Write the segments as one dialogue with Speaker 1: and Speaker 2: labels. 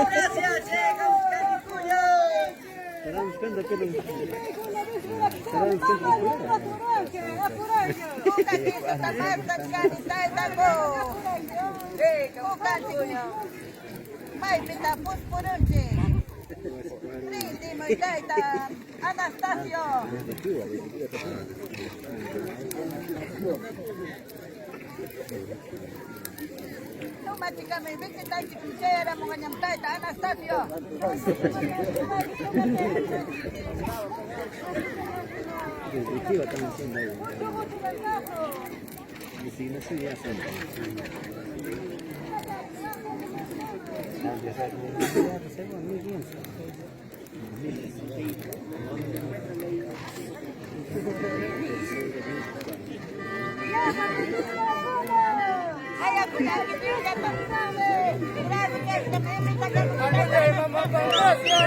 Speaker 1: Gracias, llega Buscanicuyo. Anastasio. No matikami, bikin tayo chikichera mo kanyang tayo, Anastasio. Ay, ako na kaibigan pa rin namin. Grabe kayo na may tagal mo.
Speaker 2: Ay, Mama Gracia!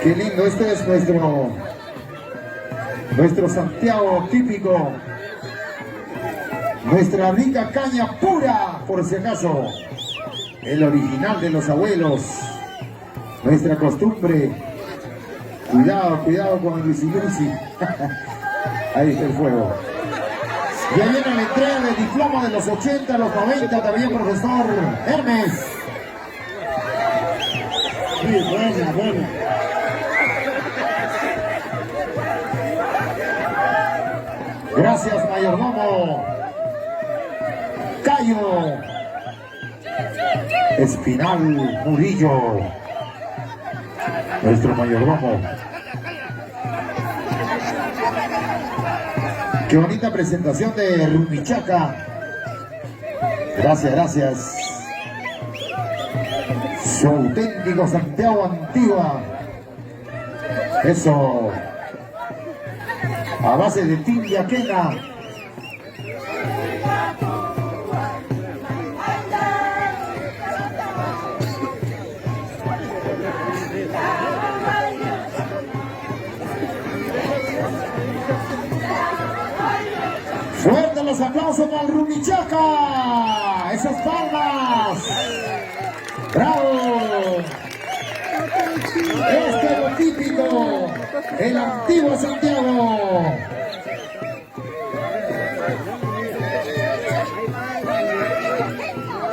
Speaker 3: Qué lindo, este es nuestro Santiago típico, nuestra rica caña pura, por si acaso, el original de los abuelos, nuestra costumbre. Cuidado, cuidado con el luciluci. Ahí está el fuego. Ya viene la entrega del diploma de los 80, los 90, también profesor Hermes. Sí, buena, buena. Gracias, mayordomo. Cayo. Espinal Murillo. Nuestro mayordomo. Qué bonita presentación de Rumichaca. Gracias, gracias. Su auténtico Santiago Antigua. Eso. A base de tibia quena. Fuerte los aplausos para el Rumichaca. Esas palmas. ¡Bravo! Este es lo típico, el antiguo Santiago.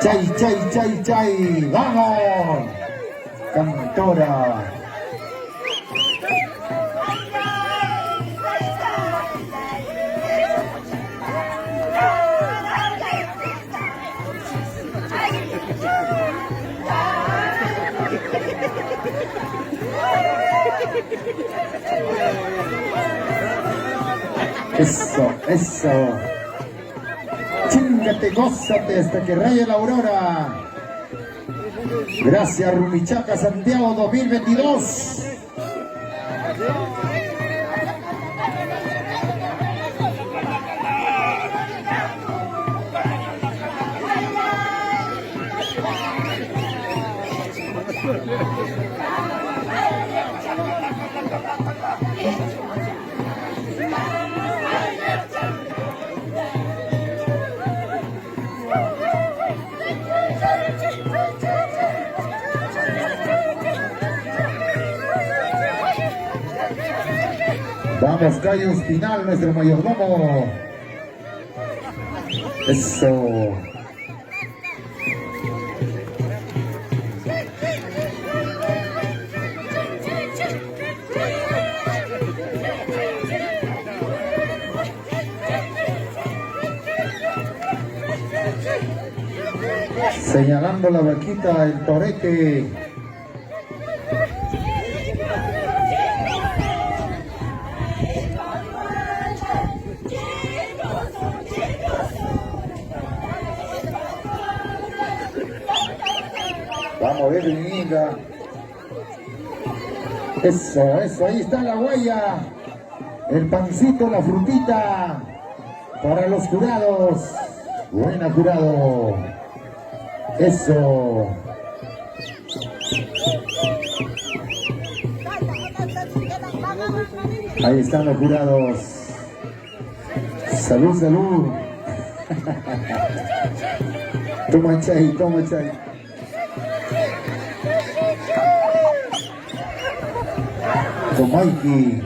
Speaker 3: Chay, chay, chay, chay. ¡Vamos! Cantora. Eso, eso. Chíngate, gózate hasta que raye la aurora. Gracias, Rumichaca Santiago 2022. Vamos, Cayo Espinal, nuestro mayordomo. Eso. Señalando la vaquita, el torete. Vamos a ver, niña. Eso, eso, ahí está la huella. El pancito, la frutita. Para los jurados. Buena, jurado. Eso. Ahí están los jurados. Salud, salud. Toma Chay, toma Chay. Toma Mikey.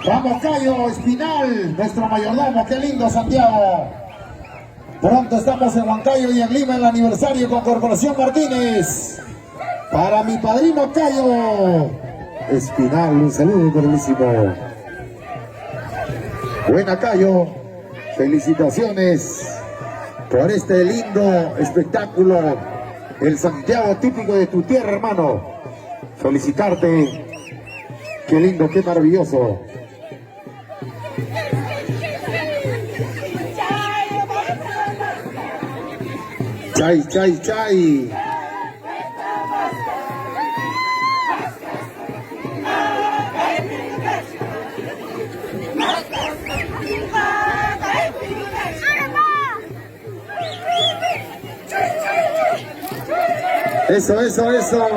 Speaker 3: Vamos Cayo Espinal, nuestro mayordomo, qué lindo Santiago. Pronto estamos en Huancayo y en Lima en el aniversario con Corporación Martínez. Para mi padrino Cayo Espinal, un saludo cordialísimo. Buena Cayo, felicitaciones por este lindo espectáculo, el Santiago típico de tu tierra, hermano. Felicitarte, qué lindo, qué maravilloso. Chay, chay, chay. Eso, eso, eso.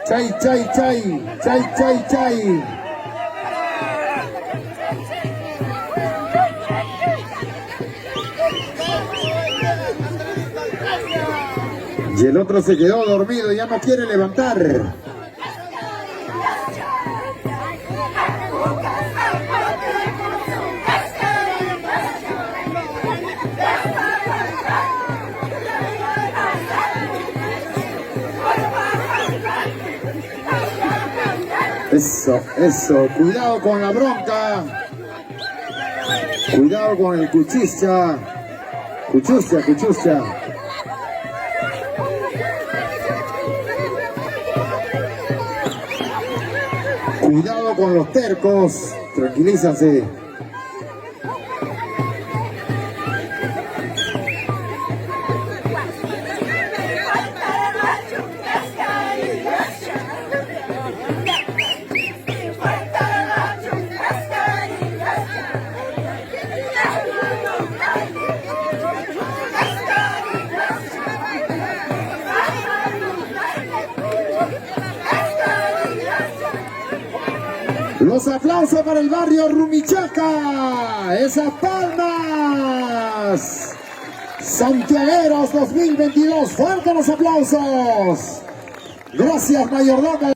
Speaker 3: Chay, chay, chay. Chay, chay, chay. Y el otro se quedó dormido, ya no quiere levantar. Eso, eso, cuidado con la bronca. Cuidado con el cuchista. Cuchusta, cuchusta. Cuidado con los tercos, tranquilízanse. Los aplausos para el barrio Rumichaca, esas palmas. Santiagueros 2022, fuertes los aplausos. Gracias, mayordomo.